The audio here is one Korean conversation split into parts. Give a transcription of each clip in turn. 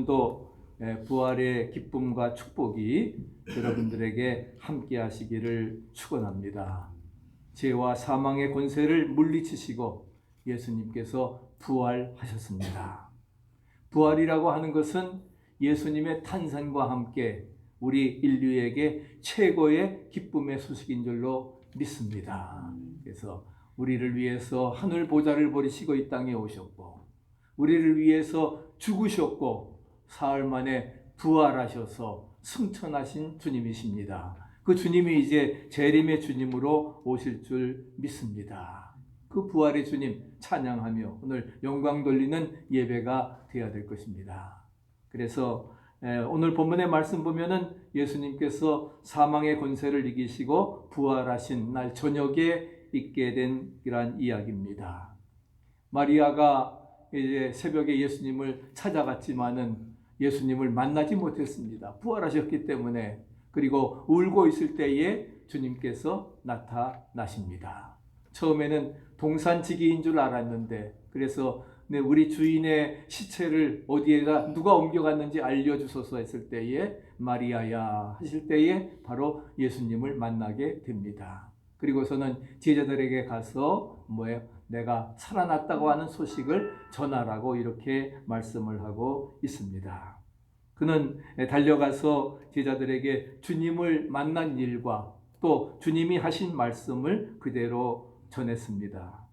또 부활의 기쁨과 축복이 여러분들에게 함께 하시기를 축원합니다. 죄와 사망의 권세를 물리치시고 예수님께서 부활하셨습니다. 부활이라고 하는 것은 예수님의 탄생과 함께 우리 인류에게 최고의 기쁨의 소식인 줄로 믿습니다. 그래서 우리를 위해서 하늘 보좌를 버리시고 이 땅에 오셨고, 우리를 위해서 죽으셨고 사흘 만에 부활하셔서 승천하신 주님이십니다. 그 주님이 이제 재림의 주님으로 오실 줄 믿습니다. 그 부활의 주님 찬양하며 오늘 영광 돌리는 예배가 되어야 될 것입니다. 그래서 오늘 본문의 말씀 보면은 예수님께서 사망의 권세를 이기시고 부활하신 날 저녁에 있게 된 이러한 이야기입니다. 마리아가 이제 새벽에 예수님을 찾아갔지만은 예수님을 만나지 못했습니다. 부활하셨기 때문에. 그리고 울고 있을 때에 주님께서 나타나십니다. 처음에는 동산지기인 줄 알았는데, 그래서 우리 주인의 시체를 어디에다 누가 옮겨갔는지 알려주소서 했을 때에 마리아야 하실 때에 바로 예수님을 만나게 됩니다. 그리고서는 제자들에게 가서 내가 살아났다고 하는 소식을 전하라고 이렇게 말씀을 하고 있습니다. 그는 달려가서 제자들에게 주님을 만난 일과 또 주님이 하신 말씀을 그대로 전했습니다.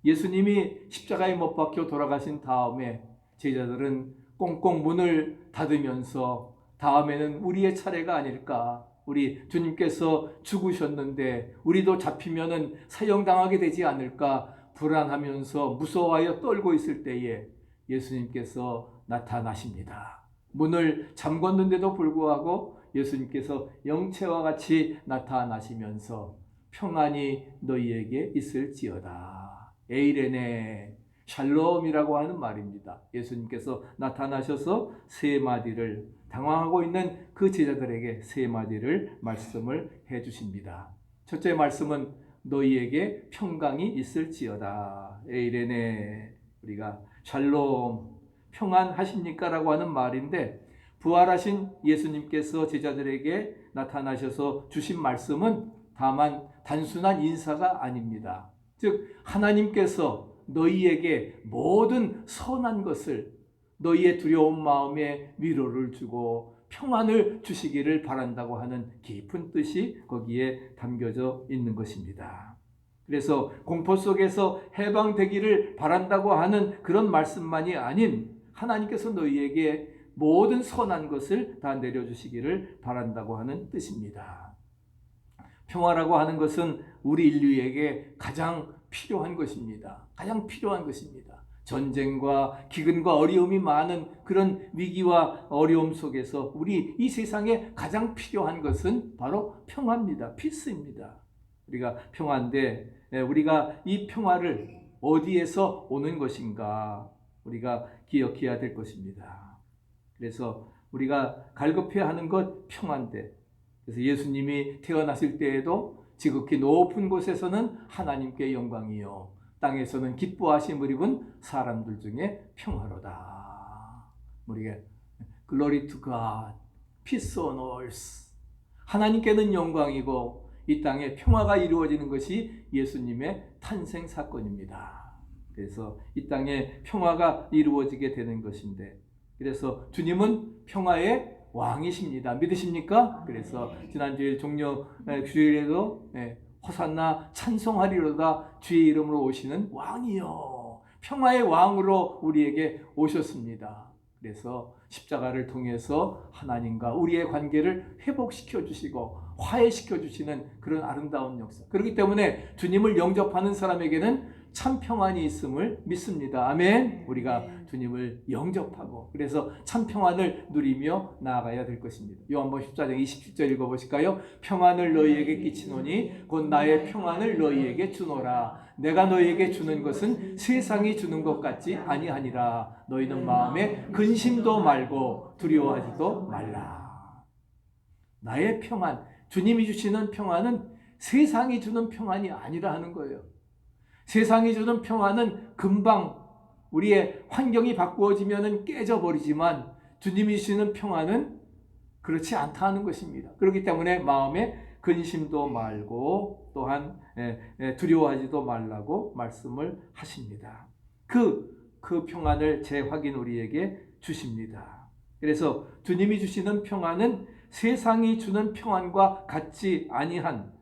예수님이 십자가에 못 박혀 돌아가신 다음에 제자들은 꽁꽁 문을 닫으면서 다음에는 우리의 차례가 아닐까, 우리 주님께서 죽으셨는데 우리도 잡히면은 사형당하게 되지 않을까 불안하면서 무서워하여 떨고 있을 때에 예수님께서 나타나십니다. 문을 잠궜는데도 불구하고 예수님께서 영체와 같이 나타나시면서 평안이 너희에게 있을지어다. 에이레네 샬롬이라고 하는 말입니다. 예수님께서 나타나셔서 세 마디를, 당황하고 있는 그 제자들에게 세 마디를 말씀을 해 주십니다. 첫째 말씀은 너희에게 평강이 있을지어다. 에이레네, 우리가 샬롬, 평안하십니까? 라고 하는 말인데, 부활하신 예수님께서 제자들에게 나타나셔서 주신 말씀은 다만 단순한 인사가 아닙니다. 즉 하나님께서 너희에게 모든 선한 것을, 너희의 두려운 마음에 위로를 주고 평안을 주시기를 바란다고 하는 깊은 뜻이 거기에 담겨져 있는 것입니다. 그래서 공포 속에서 해방되기를 바란다고 하는 그런 말씀만이 아닌, 하나님께서 너희에게 모든 선한 것을 다 내려주시기를 바란다고 하는 뜻입니다. 평화라고 하는 것은 우리 인류에게 가장 필요한 것입니다. 가장 필요한 것입니다. 전쟁과 기근과 어려움이 많은 그런 위기와 어려움 속에서 우리 이 세상에 가장 필요한 것은 바로 평화입니다. 피스입니다. 우리가 평화인데 우리가 이 평화를 어디에서 오는 것인가 우리가 기억해야 될 것입니다. 그래서 우리가 갈급해야 하는 것 평화인데, 그래서 예수님이 태어나실 때에도 지극히 높은 곳에서는 하나님께 영광이요 땅에서는 기뻐하심을 입은 사람들 중에 평화로다. 우리가 Glory to God, Peace on earth. 하나님께는 영광이고 이 땅에 평화가 이루어지는 것이 예수님의 탄생 사건입니다. 그래서 이 땅에 평화가 이루어지게 되는 것인데, 그래서 주님은 평화의 왕이십니다. 믿으십니까? 그래서 지난주에 종려 주일에도 호산나 찬송하리로다, 주의 이름으로 오시는 왕이요 평화의 왕으로 우리에게 오셨습니다. 그래서 십자가를 통해서 하나님과 우리의 관계를 회복시켜 주시고 화해시켜 주시는 그런 아름다운 역사. 그렇기 때문에 주님을 영접하는 사람에게는 참 평안이 있음을 믿습니다. 아멘. 우리가 주님을 영접하고 그래서 참 평안을 누리며 나아가야 될 것입니다. 요한복음 14장 27절 읽어보실까요? 평안을 너희에게 끼치노니 곧 나의 평안을 너희에게 주노라. 내가 너희에게 주는 것은 세상이 주는 것 같지 아니하니라. 너희는 마음에 근심도 말고 두려워하지도 말라. 나의 평안, 주님이 주시는 평안은 세상이 주는 평안이 아니라 하는 거예요. 세상이 주는 평안은 금방 우리의 환경이 바꾸어지면 깨져버리지만 주님이 주시는 평안은 그렇지 않다 하는 것입니다. 그렇기 때문에 마음에 근심도 말고 또한 두려워하지도 말라고 말씀을 하십니다. 그 평안을 재확인 우리에게 주십니다. 그래서 주님이 주시는 평안은 세상이 주는 평안과 같지 아니한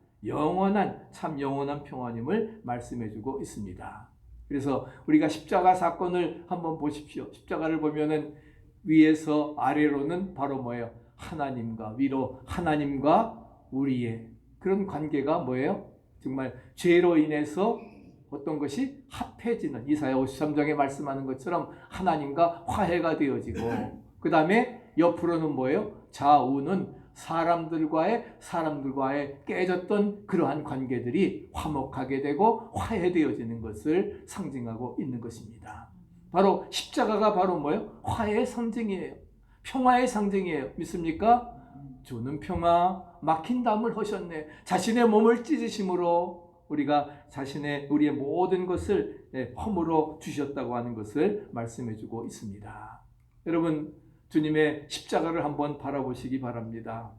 참 영원한 평안임을 말씀해 주고 있습니다. 그래서 우리가 십자가 사건을 한번 보십시오. 십자가를 보면은 위에서 아래로는 바로 뭐예요? 하나님과 위로 하나님과 우리의 그런 관계가 뭐예요? 정말 죄로 인해서 어떤 것이 합해지는 이사야 53장에 말씀하는 것처럼 하나님과 화해가 되어지고 그 다음에 옆으로는 뭐예요? 좌우는 사람들과의 깨졌던 그러한 관계들이 화목하게 되고 화해되어지는 것을 상징하고 있는 것입니다. 바로 십자가가 바로 뭐예요? 화해의 상징이에요. 평화의 상징이에요. 믿습니까? 주는 평화, 막힌 담을 허셨네. 자신의 몸을 찢으심으로 우리가 우리의 모든 것을 허물어 주셨다고 하는 것을 말씀해 주고 있습니다. 여러분, 주님의 십자가를 한번 바라보시기 바랍니다.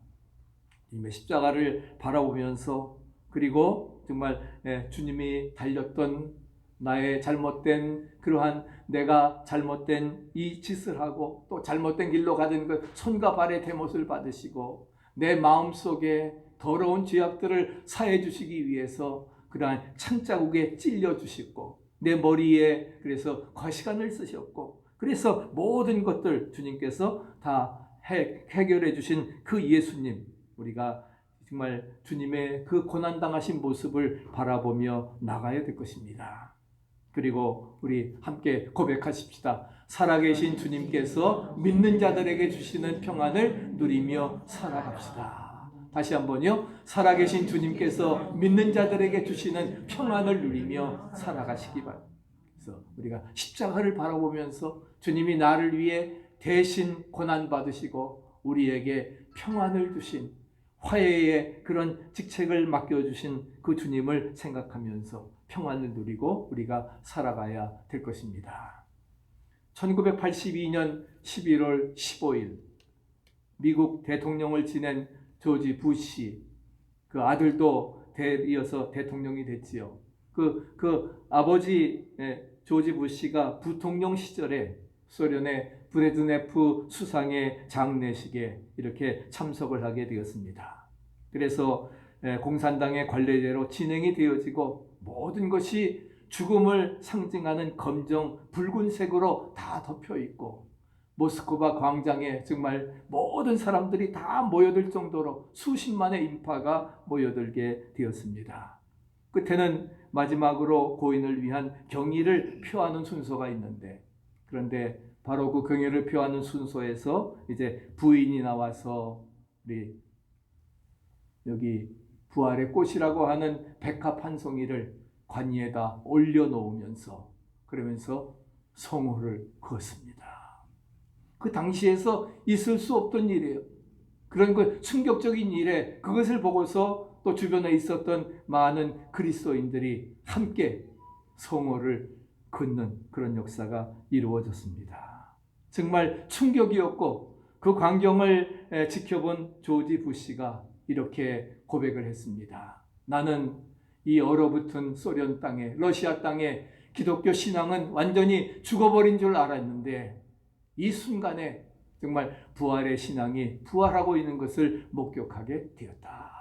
주님의 십자가를 바라보면서 그리고 정말 주님이 달렸던 나의 잘못된 그러한 내가 잘못된 이 짓을 하고 또 잘못된 길로 가는 그 손과 발의 대못을 받으시고 내 마음속에 더러운 죄악들을 사해 주시기 위해서 그러한 창자국에 찔려 주시고 내 머리에 그래서 거시관을 쓰셨고 그래서 모든 것들 주님께서 다 해결해 주신 그 예수님, 우리가 정말 주님의 그 고난당하신 모습을 바라보며 나가야 될 것입니다. 그리고 우리 함께 고백하십시다. 살아계신 주님께서 믿는 자들에게 주시는 평안을 누리며 살아갑시다. 다시 한번요. 살아계신 주님께서 믿는 자들에게 주시는 평안을 누리며 살아가시기 바랍니다. 그래서 우리가 십자가를 바라보면서 주님이 나를 위해 대신 고난받으시고 우리에게 평안을 주신 화해의 그런 직책을 맡겨주신 그 주님을 생각하면서 평안을 누리고 우리가 살아가야 될 것입니다. 1982년 11월 15일 미국 대통령을 지낸 조지 부시, 그 아들도 이어서 대통령이 됐지요. 그 아버지 조지 부시가 부통령 시절에 소련의 브레즈네프 수상의 장례식에 이렇게 참석을 하게 되었습니다. 그래서 공산당의 관례대로 진행이 되어지고 모든 것이 죽음을 상징하는 검정 붉은색으로 다 덮여 있고 모스크바 광장에 정말 모든 사람들이 다 모여들 정도로 수십만의 인파가 모여들게 되었습니다. 끝에는 마지막으로 고인을 위한 경의를 표하는 순서가 있는데 그런데 바로 그 경의를 표하는 순서에서 이제 부인이 나와서 우리 여기 부활의 꽃이라고 하는 백합 한 송이를 관위에다 올려놓으면서 그러면서 성호를 그었습니다. 그 당시에서 있을 수 없던 일이에요. 그런 그 충격적인 일에 그것을 보고서 또 주변에 있었던 많은 그리스도인들이 함께 성호를 걷는 그런 역사가 이루어졌습니다. 정말 충격이었고 그 광경을 지켜본 조지 부시가 이렇게 고백을 했습니다. 나는 이 얼어붙은 소련 땅에 러시아 땅에 기독교 신앙은 완전히 죽어버린 줄 알았는데 이 순간에 정말 부활의 신앙이 부활하고 있는 것을 목격하게 되었다.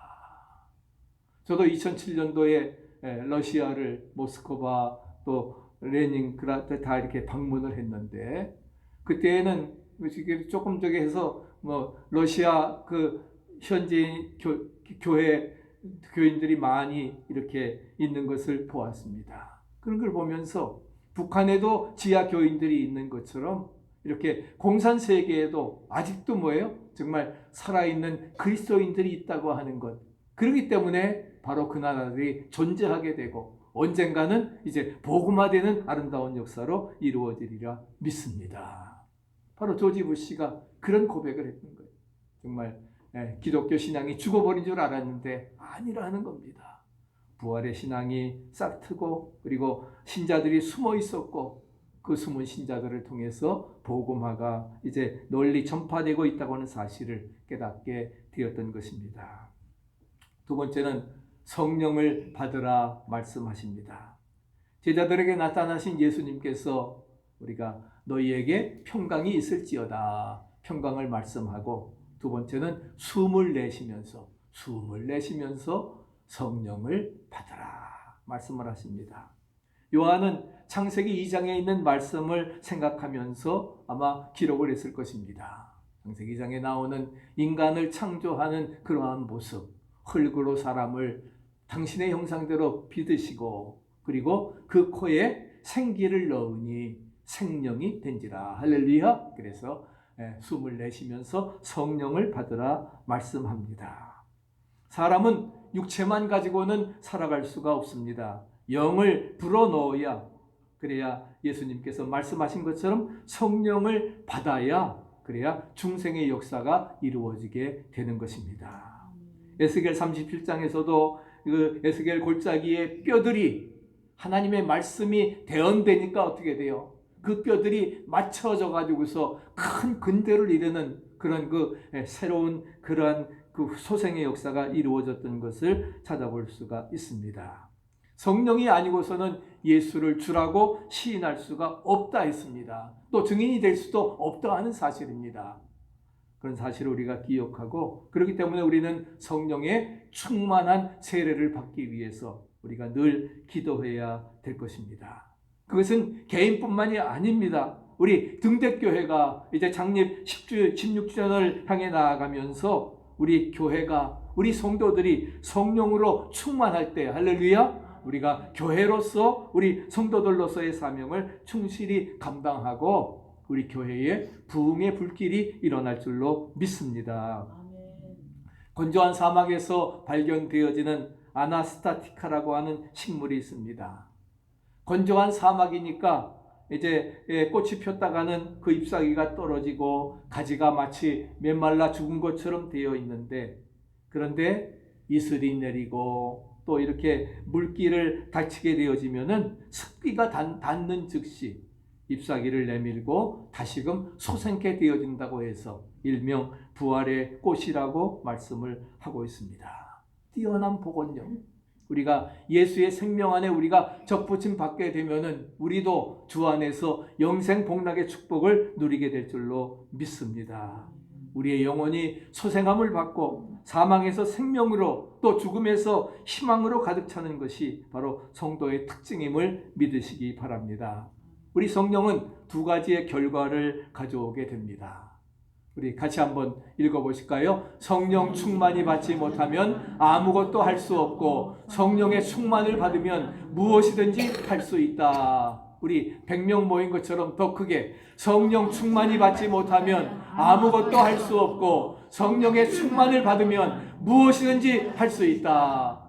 저도 2007년도에 러시아를 모스크바 또 레닌그라드 다 이렇게 방문을 했는데 그때는 조금 저기 해서 뭐 러시아 그 현지인 교인들이 많이 이렇게 있는 것을 보았습니다. 그런 걸 보면서 북한에도 지하 교인들이 있는 것처럼 이렇게 공산 세계에도 아직도 뭐예요? 정말 살아있는 그리스도인들이 있다고 하는 것. 그렇기 때문에 바로 그 나라들이 존재하게 되고 언젠가는 이제 복음화되는 아름다운 역사로 이루어지리라 믿습니다. 바로 조지 부시가 그런 고백을 했던 거예요. 정말 기독교 신앙이 죽어버린 줄 알았는데 아니라는 겁니다. 부활의 신앙이 싹트고 그리고 신자들이 숨어 있었고 그 숨은 신자들을 통해서 복음화가 이제 널리 전파되고 있다고 하는 사실을 깨닫게 되었던 것입니다. 두 번째는 성령을 받으라 말씀하십니다. 제자들에게 나타나신 예수님께서 우리가 너희에게 평강이 있을지어다 평강을 말씀하고, 두 번째는 숨을 내쉬면서 성령을 받으라 말씀을 하십니다. 요한은 창세기 2장에 있는 말씀을 생각하면서 아마 기록을 했을 것입니다. 창세기 2장에 나오는 인간을 창조하는 그러한 모습, 흙으로 사람을 당신의 형상대로 빚으시고 그리고 그 코에 생기를 넣으니 생명이 된지라. 할렐루야. 그래서 숨을 내쉬면서 성령을 받으라 말씀합니다. 사람은 육체만 가지고는 살아갈 수가 없습니다. 영을 불어넣어야, 그래야 예수님께서 말씀하신 것처럼 성령을 받아야, 그래야 중생의 역사가 이루어지게 되는 것입니다. 에스겔 37장에서도 그 에스겔 골짜기의 뼈들이 하나님의 말씀이 대언되니까 어떻게 돼요? 그 뼈들이 맞춰져 가지고서 큰 근대를 이루는 그런 그 새로운 그러한 그 소생의 역사가 이루어졌던 것을 찾아볼 수가 있습니다. 성령이 아니고서는 예수를 주라고 시인할 수가 없다 했습니다. 또 증인이 될 수도 없다 하는 사실입니다. 그런 사실을 우리가 기억하고, 그렇기 때문에 우리는 성령의 충만한 세례를 받기 위해서 우리가 늘 기도해야 될 것입니다. 그것은 개인뿐만이 아닙니다. 우리 등대교회가 이제 창립 16주년을 향해 나아가면서 우리 교회가, 우리 성도들이 성령으로 충만할 때, 할렐루야, 우리가 교회로서 우리 성도들로서의 사명을 충실히 감당하고 우리 교회에 부흥의 불길이 일어날 줄로 믿습니다. 건조한 사막에서 발견되어지는 아나스타티카라고 하는 식물이 있습니다. 건조한 사막이니까 이제 꽃이 폈다가는 그 잎사귀가 떨어지고 가지가 마치 메말라 죽은 것처럼 되어 있는데, 그런데 이슬이 내리고 또 이렇게 물기를 닥치게 되어지면은 습기가 닿는 즉시 잎사귀를 내밀고 다시금 솟아나게 되어진다고 해서 일명 부활의 꽃이라고 말씀을 하고 있습니다. 뛰어난 복원력. 우리가 예수의 생명 안에 우리가 접붙임 받게 되면은 우리도 주 안에서 영생 복락의 축복을 누리게 될 줄로 믿습니다. 우리의 영혼이 소생함을 받고 사망에서 생명으로 또 죽음에서 희망으로 가득 차는 것이 바로 성도의 특징임을 믿으시기 바랍니다. 우리 성령은 두 가지의 결과를 가져오게 됩니다. 우리 같이 한번 읽어보실까요? 성령 충만히 받지 못하면 아무것도 할 수 없고 성령의 충만을 받으면 무엇이든지 할 수 있다. 우리 100명 모인 것처럼 더 크게, 성령 충만히 받지 못하면 아무것도 할 수 없고 성령의 충만을 받으면 무엇이든지 할 수 있다.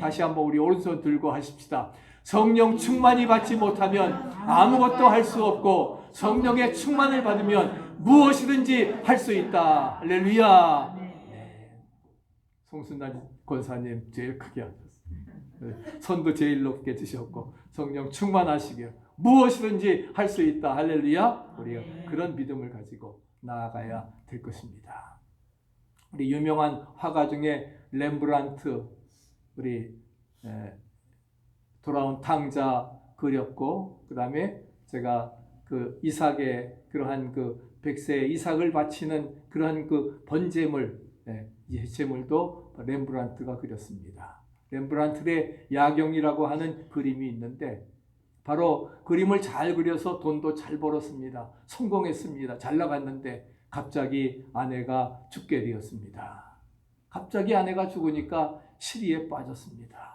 다시 한번 우리 오른손 들고 하십시다. 성령 충만히 받지 못하면 아무것도 할 수 없고 성령의 충만을 받으면 무엇이든지 할 수 있다. 할렐루야. 네. 송순란 권사님 제일 크게 하셨어요. 손도 제일 높게 드셨고 성령 충만하시길 무엇이든지 할 수 있다. 할렐루야. 우리가 그런 믿음을 가지고 나아가야 될 것입니다. 우리 유명한 화가 중에 렘브란트, 우리 돌아온 탕자 그렸고, 그 다음에 제가 그 이삭의 그러한 그 백세 이삭을 바치는 그러한 그 번제물, 제물도 렘브란트가 그렸습니다. 렘브란트의 야경이라고 하는 그림이 있는데, 바로 그림을 잘 그려서 돈도 잘 벌었습니다. 성공했습니다. 잘 나갔는데 갑자기 아내가 죽게 되었습니다. 갑자기 아내가 죽으니까 시리에 빠졌습니다.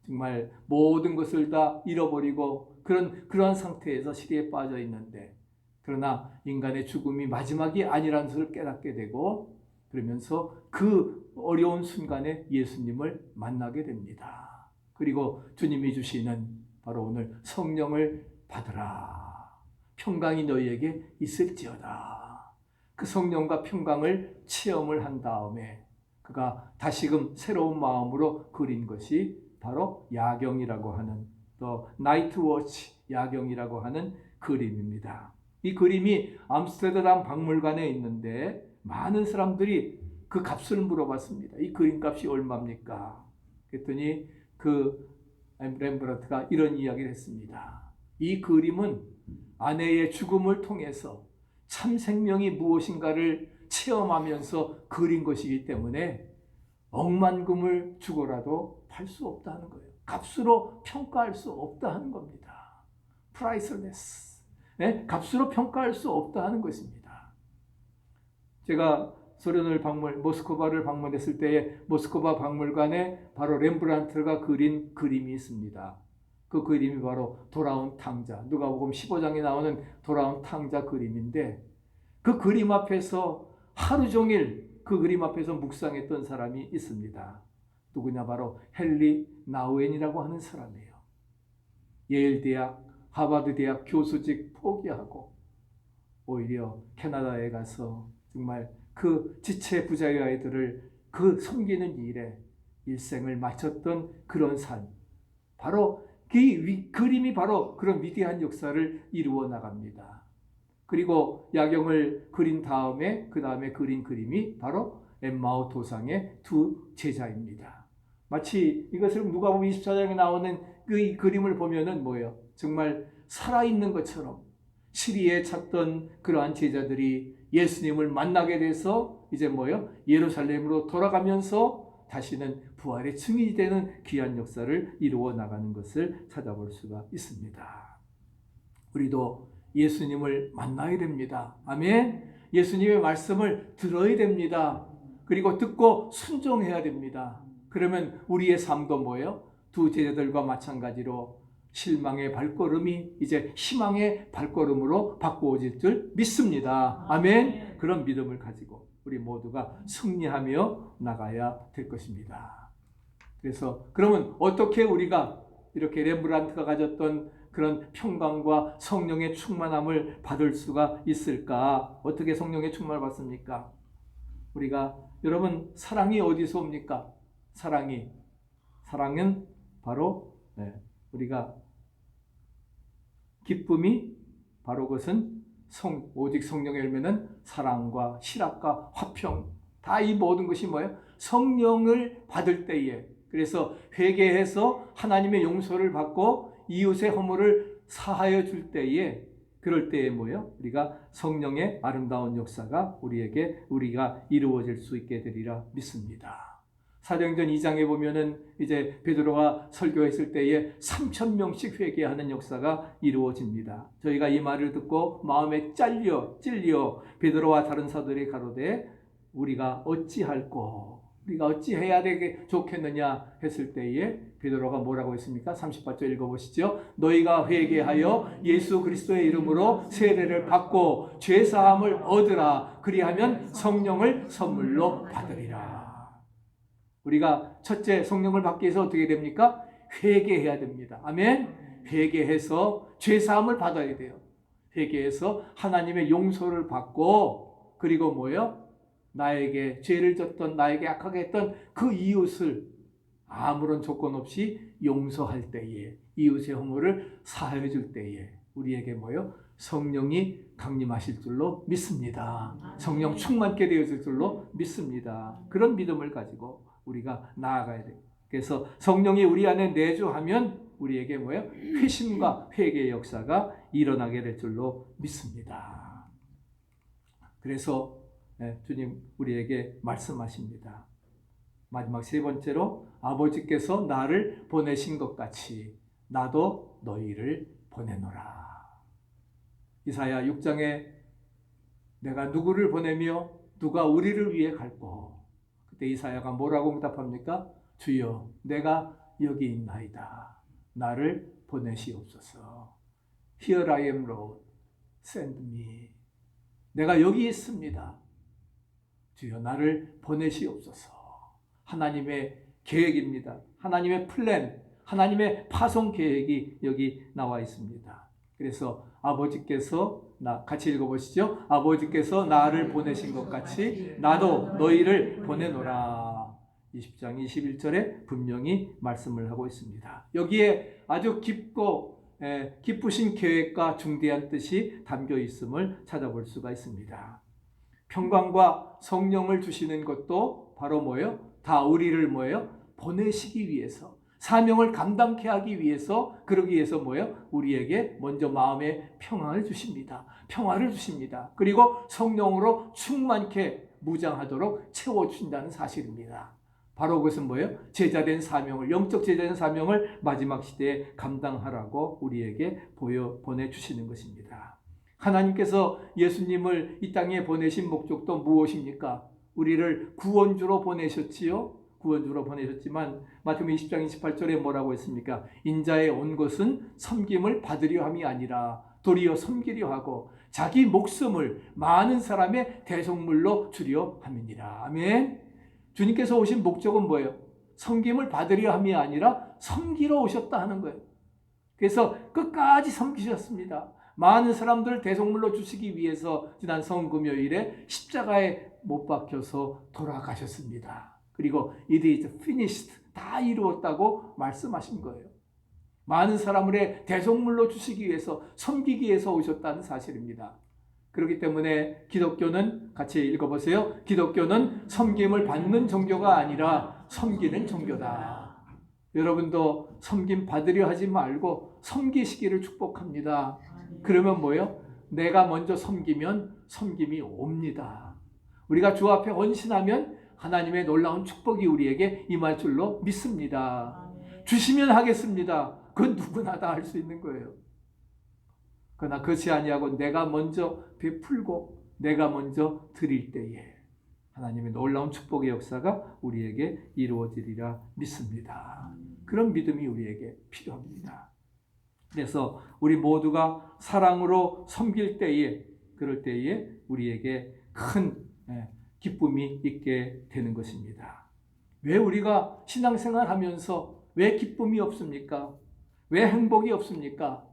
정말 모든 것을 다 잃어버리고 그러한 상태에서 시리에 빠져 있는데, 그러나 인간의 죽음이 마지막이 아니라는 것을 깨닫게 되고, 그러면서 그 어려운 순간에 예수님을 만나게 됩니다. 그리고 주님이 주시는 바로 오늘 성령을 받으라. 평강이 너희에게 있을지어다. 그 성령과 평강을 체험을 한 다음에 그가 다시금 새로운 마음으로 그린 것이 바로 야경이라고 하는, 또 나이트 워치 야경이라고 하는 그림입니다. 이 그림이 암스테르담 박물관에 있는데 많은 사람들이 그 값을 물어봤습니다. 이 그림 값이 얼마입니까? 그랬더니 그 렘브란트가 이런 이야기를 했습니다. 이 그림은 아내의 죽음을 통해서 참 생명이 무엇인가를 체험하면서 그린 것이기 때문에 억만금을 주고라도 팔 수 없다는 거예요. 값으로 평가할 수 없다 하는 겁니다. priceless. 네? 값으로 평가할 수 없다 하는 것입니다. 제가 소련을 모스크바를 방문했을 때에 모스크바 박물관에 바로 렘브란트가 그린 그림이 있습니다. 그 그림이 바로 돌아온 탕자, 누가복음 15장에 나오는 돌아온 탕자 그림인데, 그 그림 앞에서 하루 종일 그 그림 앞에서 묵상했던 사람이 있습니다. 누구냐? 바로 헨리 나우엔이라고 하는 사람이에요. 예일대학, 하버드대학 교수직 포기하고 오히려 캐나다에 가서 정말 그 지체 부자의 아이들을 그 섬기는 일에 일생을 마쳤던 그런 삶. 바로 그 그림이 바로 그런 위대한 역사를 이루어 나갑니다. 그리고 야경을 그린 다음에 그 다음에 그린 그림이 바로 엠마오 도상의 두 제자입니다. 마치 이것을 누가복음 24장에 나오는 그 그림을 보면은 뭐예요? 정말 살아있는 것처럼 시리에 찾던 그러한 제자들이 예수님을 만나게 돼서 이제 뭐예요? 예루살렘으로 돌아가면서 다시는 부활의 증인이 되는 귀한 역사를 이루어 나가는 것을 찾아볼 수가 있습니다. 우리도 예수님을 만나야 됩니다. 아멘. 예수님의 말씀을 들어야 됩니다. 그리고 듣고 순종해야 됩니다. 그러면 우리의 삶도 뭐예요? 두 제자들과 마찬가지로 실망의 발걸음이 이제 희망의 발걸음으로 바꾸어질 줄 믿습니다. 아멘. 그런 믿음을 가지고 우리 모두가 승리하며 나가야 될 것입니다. 그래서 그러면 어떻게 우리가 이렇게 렘브란트가 가졌던 그런 평강과 성령의 충만함을 받을 수가 있을까? 어떻게 성령의 충만을 받습니까? 우리가 여러분 사랑이 어디서 옵니까? 사랑은 바로 우리가 기쁨이 바로 그것은 오직 성령의 열매는 사랑과 실학과 화평, 다 이 모든 것이 뭐예요? 성령을 받을 때에, 그래서 회개해서 하나님의 용서를 받고 이웃의 허물을 사하여 줄 때에, 그럴 때에 뭐예요? 우리가 성령의 아름다운 역사가 우리가 이루어질 수 있게 되리라 믿습니다. 사도행전 2장에 보면은 이제 베드로가 설교했을 때에 3,000명씩 회개하는 역사가 이루어집니다. 저희가 이 말을 듣고 마음에 찔려 베드로와 다른 사도들이 가로되 우리가 어찌할꼬? 우리가 어찌해야 되게 좋겠느냐 했을 때에 베드로가 뭐라고 했습니까? 38절 읽어보시죠. 너희가 회개하여 예수 그리스도의 이름으로 세례를 받고 죄사함을 얻으라. 그리하면 성령을 선물로 받으리라. 우리가 첫째 성령을 받기 위해서 어떻게 됩니까? 회개해야 됩니다. 아멘. 회개해서 죄사함을 받아야 돼요. 회개해서 하나님의 용서를 받고, 그리고 뭐예요? 나에게 죄를 졌던, 나에게 악하게 했던 그 이웃을 아무런 조건 없이 용서할 때에, 이웃의 허물을 사하여 줄 때에 우리에게 뭐예요? 성령이 강림하실 줄로 믿습니다. 성령 충만케 되어질 줄로 믿습니다. 그런 믿음을 가지고 우리가 나아가야 돼요. 그래서 성령이 우리 안에 내주하면 우리에게 뭐예요? 회심과 회개의 역사가 일어나게 될 줄로 믿습니다. 그래서 주님 우리에게 말씀하십니다. 마지막 세 번째로 아버지께서 나를 보내신 것 같이 나도 너희를 보내노라. 이사야 6장에 내가 누구를 보내며 누가 우리를 위해 갈꼬? 그때 이사야가 뭐라고 응답합니까? 주여 내가 여기 있나이다. 나를 보내시옵소서. Here I am, Lord. Send me. 내가 여기 있습니다. 주여 나를 보내시옵소서. 하나님의 계획입니다. 하나님의 플랜, 하나님의 파송 계획이 여기 나와 있습니다. 그래서 아버지께서 같이 읽어보시죠. 아버지께서 나를 보내신 것 같이 나도 너희를 보내노라. 20장 21절에 분명히 말씀을 하고 있습니다. 여기에 아주 깊고 기쁘신 계획과 중대한 뜻이 담겨 있음을 찾아볼 수가 있습니다. 평강과 성령을 주시는 것도 바로 뭐예요? 다 우리를 뭐예요? 보내시기 위해서, 사명을 감당케 하기 위해서, 그러기 위해서 뭐예요? 우리에게 먼저 마음의 평안을 주십니다. 평화를 주십니다. 그리고 성령으로 충만케 무장하도록 채워주신다는 사실입니다. 바로 그것은 뭐예요? 제자된 사명을, 영적 제자된 사명을 마지막 시대에 감당하라고 우리에게 보내주시는 것입니다. 하나님께서 예수님을 이 땅에 보내신 목적도 무엇입니까? 우리를 구원주로 보내셨지요. 구원주로 보내셨지만 마태복음 20장 28절에 뭐라고 했습니까? 인자에 온 것은 섬김을 받으려 함이 아니라 도리어 섬기려 하고 자기 목숨을 많은 사람의 대속물로 주려 함이니라. 아멘. 주님께서 오신 목적은 뭐예요? 섬김을 받으려 함이 아니라 섬기러 오셨다 하는 거예요. 그래서 끝까지 섬기셨습니다. 많은 사람들을 대속물로 주시기 위해서 지난 성금요일에 십자가에 못 박혀서 돌아가셨습니다. 그리고 it is finished, 다 이루었다고 말씀하신 거예요. 많은 사람을 대속물로 주시기 위해서, 섬기기 위해서 오셨다는 사실입니다. 그렇기 때문에 기독교는, 같이 읽어보세요. 기독교는 섬김을 받는 종교가 아니라 섬기는 종교다. 여러분도 섬김 받으려 하지 말고 섬기시기를 축복합니다. 그러면 뭐예요? 내가 먼저 섬기면 섬김이 옵니다. 우리가 주 앞에 헌신하면 하나님의 놀라운 축복이 우리에게 임할 줄로 믿습니다. 주시면 하겠습니다. 그건 누구나 다 할 수 있는 거예요. 그러나 그렇지 아니하고 내가 먼저 베풀고 내가 먼저 드릴 때에 하나님의 놀라운 축복의 역사가 우리에게 이루어지리라 믿습니다. 그런 믿음이 우리에게 필요합니다. 그래서 우리 모두가 사랑으로 섬길 때에, 그럴 때에 우리에게 큰 기쁨이 있게 되는 것입니다. 왜 우리가 신앙생활 하면서 왜 기쁨이 없습니까? 왜 행복이 없습니까?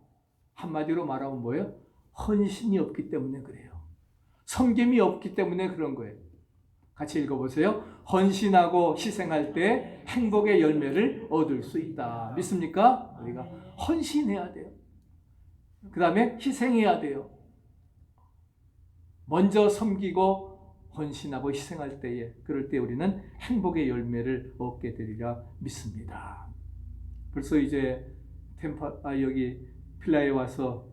한마디로 말하면 뭐예요? 헌신이 없기 때문에 그래요. 섬김이 없기 때문에 그런 거예요. 같이 읽어보세요. 헌신하고 희생할 때 행복의 열매를 얻을 수 있다. 믿습니까? 우리가 헌신해야 돼요. 그 다음에 희생해야 돼요. 먼저 섬기고 헌신하고 희생할 때에, 그럴 때 우리는 행복의 열매를 얻게 되리라 믿습니다. 벌써 이제 여기 필라에 와서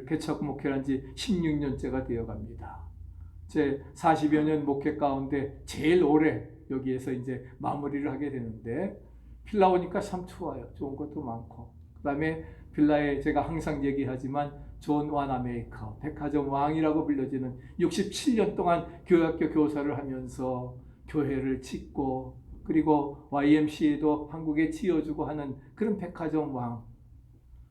개척 목회를 한 지 16년째가 되어갑니다. 제 40여 년 목회 가운데 제일 오래 여기에서 이제 마무리를 하게 되는데, 필라 오니까 참 좋아요. 좋은 것도 많고. 그 다음에 필라에 제가 항상 얘기하지만 존 와나메이커, 백화점 왕이라고 불려지는 67년 동안 교회학교 교사를 하면서 교회를 짓고, 그리고 YMCA도 한국에 지어주고 하는 그런 백화점 왕,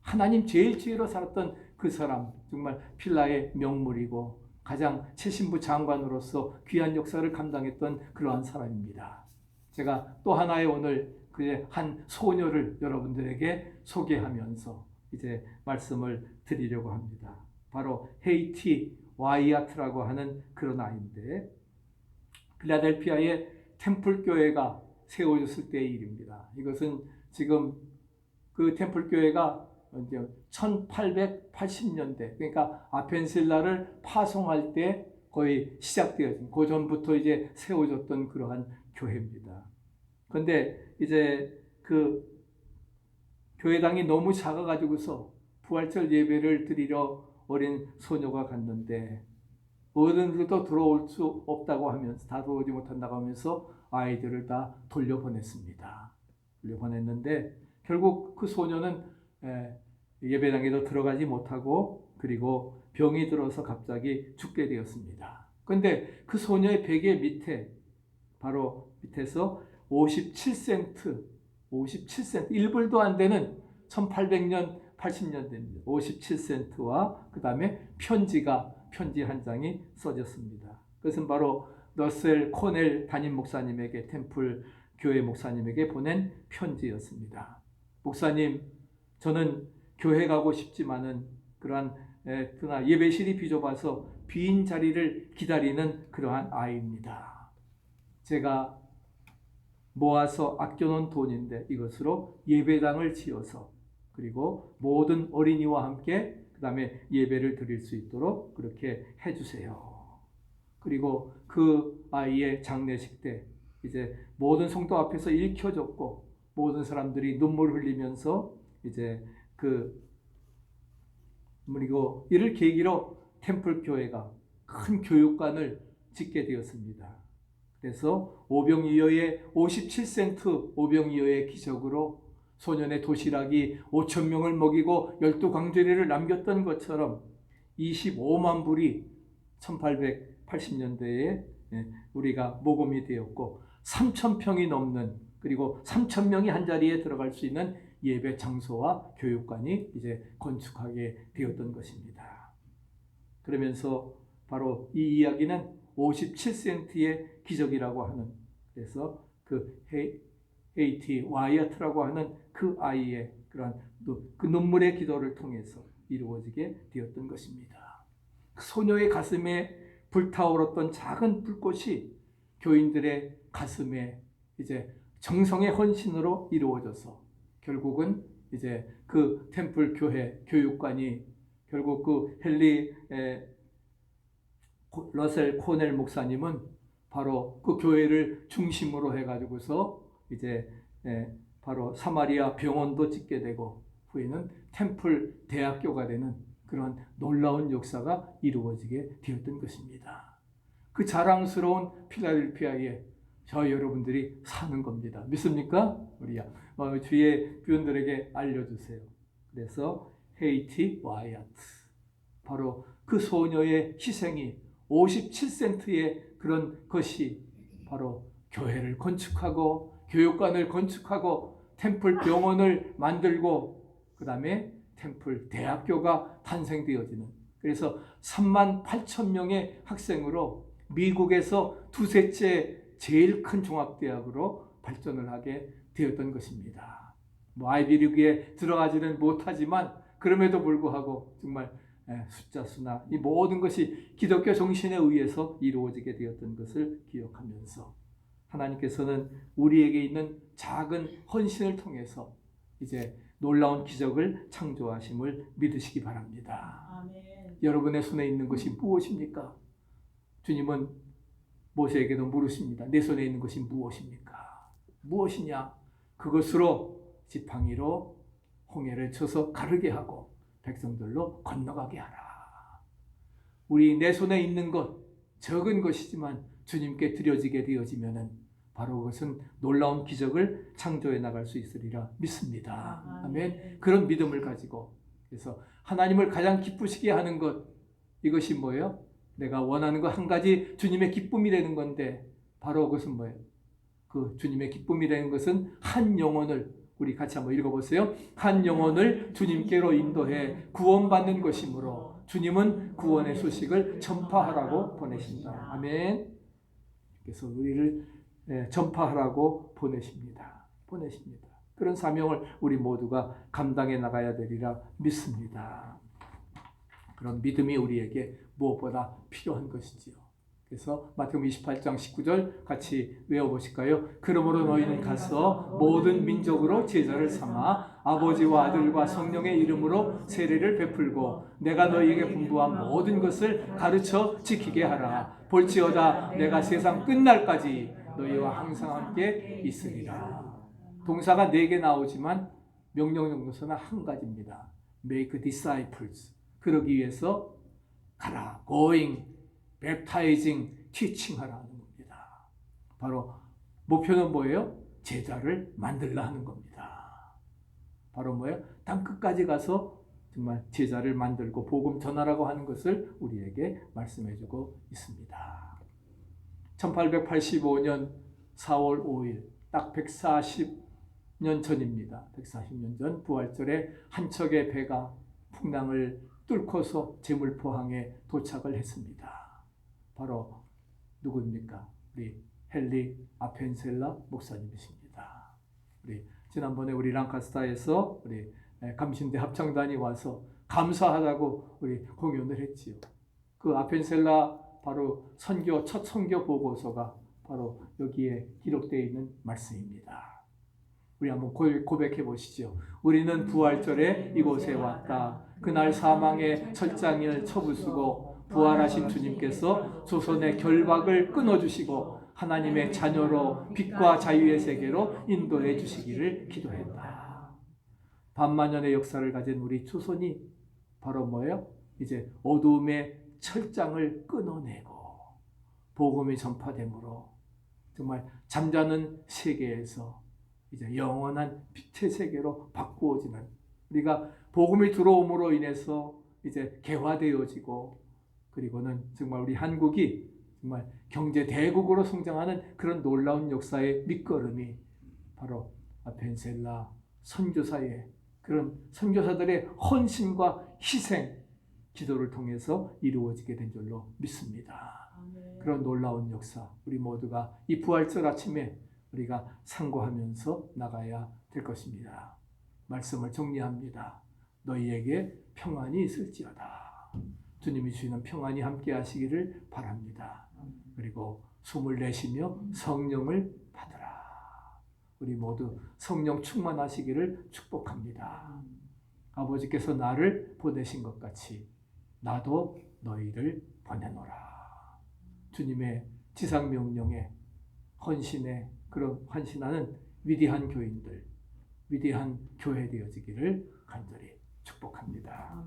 하나님 제일 지혜로 살았던 그 사람, 정말 필라의 명물이고 가장 최신부 장관으로서 귀한 역사를 감당했던 그러한 사람입니다. 제가 또 하나의 오늘 그의 한 소녀를 여러분들에게 소개하면서 이제 말씀을 드리려고 합니다. 바로 헤이티 와이아트라고 하는 그런 아이인데, 필라델피아의 템플교회가 세워졌을 때의 일입니다. 이것은 지금 그 템플교회가 1880년대, 그러니까 아펜실라를 파송할 때 거의 시작되어진, 그 전부터 이제 세워졌던 그러한 교회입니다. 그런데 이제 그 교회당이 너무 작아가지고서 부활절 예배를 드리러 어린 소녀가 갔는데 어른들도 들어올 수 없다고 하면서, 다 들어오지 못한다고 하면서 아이들을 다 돌려보냈습니다. 돌려보냈는데 결국 그 소녀는 예배당에도 들어가지 못하고, 그리고 병이 들어서 갑자기 죽게 되었습니다. 그런데 그 소녀의 베개 밑에, 바로 밑에서 57센트, 1불도 안 되는 1800년, 80년대입니다. 57센트와 그 다음에 편지 한 장이 써졌습니다. 그것은 바로 러셀 코넬 담임 목사님에게, 템플 교회 목사님에게 보낸 편지였습니다. 목사님, 저는 교회 가고 싶지만은 그러나 예배실이 비좁아서 빈 자리를 기다리는 그러한 아이입니다. 제가 모아서 아껴놓은 돈인데 이것으로 예배당을 지어서 그리고 모든 어린이와 함께 그 다음에 예배를 드릴 수 있도록 그렇게 해주세요. 그리고 그 아이의 장례식 때 이제 모든 성도 앞에서 읽혀졌고 모든 사람들이 눈물 흘리면서 이제 그리고 이를 계기로 템플 교회가 큰 교육관을 짓게 되었습니다. 그래서 오병이어의 57센트 오병이어의 기적으로 소년의 도시락이 5천 명을 먹이고 12광주리를 남겼던 것처럼 25만 불이 1880년대에 우리가 모금이 되었고 3,000평이 넘는 그리고 3,000명이 한 자리에 들어갈 수 있는 예배 장소와 교육관이 이제 건축하게 되었던 것입니다. 그러면서 바로 이 이야기는 57센트의 기적이라고 하는 그래서 그 헤이티 와이어트라고 하는 그 아이의 그런 그 눈물의 기도를 통해서 이루어지게 되었던 것입니다. 그 소녀의 가슴에 불타오르던 작은 불꽃이 교인들의 가슴에 이제 정성의 헌신으로 이루어져서 결국은 이제 그 템플 교회 교육관이 결국 그 헨리 러셀 코넬 목사님은 바로 그 교회를 중심으로 해가지고서 이제 바로 사마리아 병원도 짓게 되고 후에는 템플 대학교가 되는 그런 놀라운 역사가 이루어지게 되었던 것입니다. 그 자랑스러운 필라델피아에 저 여러분들이 사는 겁니다. 믿습니까? 우리야 주의 부인들에게 알려주세요. 그래서 헤이티 와이어트 바로 그 소녀의 희생이 57센트의 그런 것이 바로 교회를 건축하고 교육관을 건축하고 템플 병원을 만들고 그 다음에 템플 대학교가 탄생되어지는 그래서 38,000명의 학생으로 미국에서 두째째 제일 큰 종합대학으로 발전을 하게 되었던 것입니다. 아이비리그에 들어가지는 못하지만 그럼에도 불구하고 정말 숫자 수나 이 모든 것이 기독교 정신에 의해서 이루어지게 되었던 것을 기억하면서 하나님께서는 우리에게 있는 작은 헌신을 통해서 이제 놀라운 기적을 창조하심을 믿으시기 바랍니다. 아멘. 여러분의 손에 있는 것이 무엇입니까? 주님은 모세에게도 물으십니다. 내 손에 있는 것이 무엇입니까? 무엇이냐? 그것으로 지팡이로 홍해를 쳐서 가르게 하고 백성들로 건너가게 하라. 우리 내 손에 있는 것 적은 것이지만 주님께 드려지게 되어지면은 바로 그것은 놀라운 기적을 창조해 나갈 수 있으리라 믿습니다. 아멘. 그런 믿음을 가지고 그래서 하나님을 가장 기쁘시게 하는 것 이것이 뭐예요? 내가 원하는 것 한 가지 주님의 기쁨이 되는 건데 바로 그것은 뭐예요? 그 주님의 기쁨이 되는 것은 한 영혼을 우리 같이 한번 읽어보세요. 한 영혼을 주님께로 인도해 구원받는 것이므로 주님은 구원의 소식을 전파하라고 보내신다. 아멘. 그래서 우리를 전파하라고 보내십니다. 그런 사명을 우리 모두가 감당해 나가야 되리라 믿습니다. 그런 믿음이 우리에게 무엇보다 필요한 것이지요. 그래서 마태복음 28장 19절 같이 외워보실까요? 그러므로 너희는 가서 모든 민족으로 제자를 삼아 아버지와 아들과 성령의 이름으로 세례를 베풀고 내가 너희에게 분부한 모든 것을 가르쳐 지키게 하라. 볼지어다 내가 세상 끝날까지 너희와 항상 함께 있으리라. 동사가 4개 나오지만 명령동사는 한 가지입니다. Make disciples. 그러기 위해서 가라. Going. baptizing, teaching 하라는 겁니다. 바로 목표는 뭐예요? 제자를 만들라 하는 겁니다. 바로 뭐예요? 땅 끝까지 가서 정말 제자를 만들고 복음 전하라고 하는 것을 우리에게 말씀해주고 있습니다. 1885년 4월 5일 딱 140년 전입니다. 140년 전 부활절에 한 척의 배가 풍랑을 뚫고서 제물포항에 도착을 했습니다. 바로 누구입니까? 우리 헨리 아펜셀라 목사님이십니다. 우리 지난번에 우리 랑카스타에서 우리 감신대 합창단이 와서 감사하다고 우리 공연을 했지요. 그 아펜셀라 바로 첫 선교 보고서가 바로 여기에 기록되어 있는 말씀입니다. 우리 한번 고백해 보시죠. 우리는 부활절에 이곳에 왔다. 그날 사망의 철장을 쳐부수고 부활하신 주님께서 조선의 결박을 끊어주시고 하나님의 자녀로 빛과 자유의 세계로 인도해 주시기를 기도했다. 반만년의 역사를 가진 우리 조선이 바로 뭐예요? 이제 어두움의 철장을 끊어내고 복음이 전파됨으로 정말 잠자는 세계에서 이제 영원한 빛의 세계로 바꾸어지는, 우리가 복음이 들어옴으로 인해서 이제 개화되어지고, 그리고는 정말 우리 한국이 정말 경제 대국으로 성장하는 그런 놀라운 역사의 밑거름이 바로 벤셀라 선교사의 그런 선교사들의 헌신과 희생, 기도를 통해서 이루어지게 된 줄로 믿습니다. 그런 놀라운 역사, 우리 모두가 이 부활절 아침에 우리가 상고하면서 나가야 될 것입니다. 말씀을 정리합니다. 너희에게 평안이 있을지어다. 주님이 주시는 평안이 함께 하시기를 바랍니다. 그리고 숨을 내쉬며 성령을 받으라. 우리 모두 성령 충만하시기를 축복합니다. 아버지께서 나를 보내신 것 같이 나도 너희를 보내노라. 주님의 지상명령에 헌신에 그런 헌신하는 위대한 교인들, 위대한 교회 되어지기를 간절히 축복합니다.